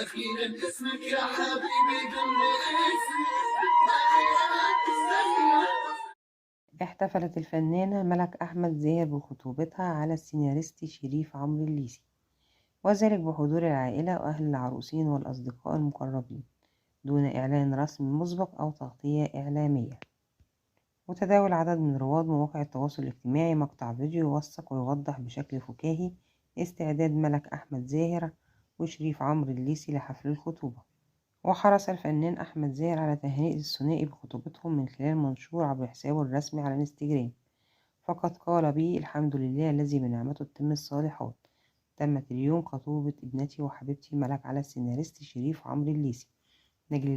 أخيرا اسمك يا حبيبي قلبي اسمي. احتفلت الفنانة ملك أحمد زاهر بخطوبتها على السيناريست شريف عمرو الليثي، وذلك بحضور العائلة وأهل العروسين والأصدقاء المقربين دون إعلان رسمي مسبق أو تغطية إعلامية. وتداول عدد من رواد مواقع التواصل الاجتماعي مقطع فيديو يوثق ويوضح بشكل فكاهي استعداد ملك أحمد زاهر وشريف عمرو الليثي لحفل الخطوبة. وحرص الفنان أحمد زاهر على تهنئة الثنائي بخطوبتهم من خلال منشور عبر حسابه الرسمي على الانستجرام، فقد قال به: الحمد لله الذي بنعمته تتم الصالحات. تمت اليوم خطوبة ابنتي وحبيبتي ملك على السيناريست شريف عمرو الليثي. نجل